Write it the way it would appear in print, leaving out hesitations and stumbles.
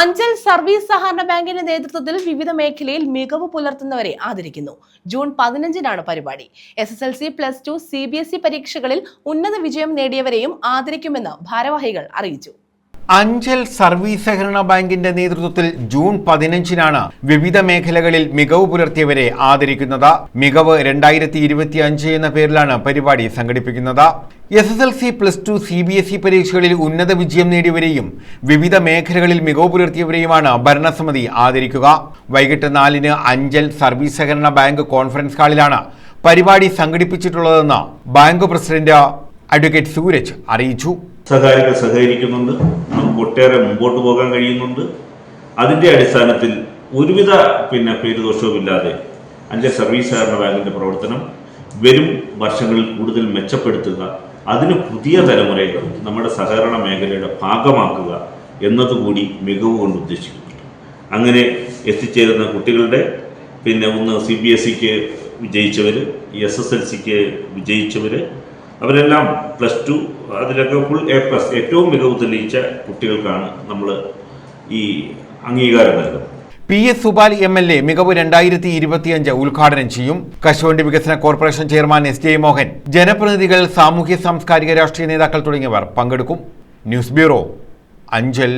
Anchal service സഹകരണ ബാങ്കിന്റെ നേതൃത്വത്തിൽ വിവിധ മേഖലയിൽ മികവ് പുലർത്തുന്നവരെ ആദരിക്കുന്നു. ജൂൺ 15-നാണ് പരിപാടി. SSLC, +2, CBSE പരീക്ഷകളിൽ ഉന്നത വിജയം നേടിയവരെയും ആദരിക്കുമെന്ന് ഭാരവാഹികൾ അറിയിച്ചു. അഞ്ചൽ സർവീസ് സഹകരണ ബാങ്കിന്റെ നേതൃത്വത്തിൽ ജൂൺ 15-നാണ് വിവിധ മേഖലകളിൽ മികവ് പുലർത്തിയവരെ ആദരിക്കുന്നത്. മികവ് 2025 എന്ന പേരിലാണ് പരിപാടി സംഘടിപ്പിക്കുന്നത്. SSLC, +2, CBSE പരീക്ഷകളിൽ ഉന്നത വിജയം നേടിയവരെയും വിവിധ മേഖലകളിൽ മികവ് പുലർത്തിയവരെയുമാണ് ഭരണസമിതി ആദരിക്കുക. വൈകിട്ട് 4-ന് അഞ്ചൽ സർവീസ് സഹകരണ ബാങ്ക് കോൺഫറൻസ് ഹാളിലാണ് പരിപാടി സംഘടിപ്പിച്ചിട്ടുള്ളതെന്ന് ബാങ്ക് പ്രസിഡന്റ് അഡ്വക്കേറ്റ് സൂരജ് അറിയിച്ചു. സഹകാരികൾ സഹകരിക്കുന്നുണ്ട്, നമുക്ക് ഒട്ടേറെ മുമ്പോട്ട് പോകാൻ കഴിയുന്നുണ്ട്. അതിൻ്റെ അടിസ്ഥാനത്തിൽ ഒരുവിധ പേരുദോഷവുമില്ലാതെ അഞ്ചൽ സർവീസ് സഹകരണ ബാങ്കിൻ്റെ പ്രവർത്തനം വരും വർഷങ്ങളിൽ കൂടുതൽ മെച്ചപ്പെടുത്തുക, അതിന് പുതിയ തലമുറയെ നമ്മുടെ സഹകരണ മേഖലയുടെ ഭാഗമാക്കുക എന്നതുകൂടി മികവ് കൊണ്ട് ഉദ്ദേശിക്കുന്നുണ്ട്. അങ്ങനെ എത്തിച്ചേരുന്ന കുട്ടികളുടെ ഒന്ന് CBSEക്ക് വിജയിച്ചവർ, SSLCക്ക് വിജയിച്ചവർ, അവരെല്ലാം +2 അതിലൊക്കെ ഫുൾ A+, ഏറ്റവും മികവ് തെളിയിച്ച കുട്ടികൾക്കാണ് നമ്മൾ ഈ അംഗീകാരം നൽകുന്നത്. PS സുബാൽ MLA മികവ് 2025 ഉദ്ഘാടനം ചെയ്യും. കശുവണ്ടി വികസന കോർപ്പറേഷൻ ചെയർമാൻ SJ മോഹൻ, ജനപ്രതിനിധികൾ, സാമൂഹ്യ സാംസ്കാരിക രാഷ്ട്രീയ നേതാക്കൾ തുടങ്ങിയവർ പങ്കെടുക്കും. News bureau, Anchal.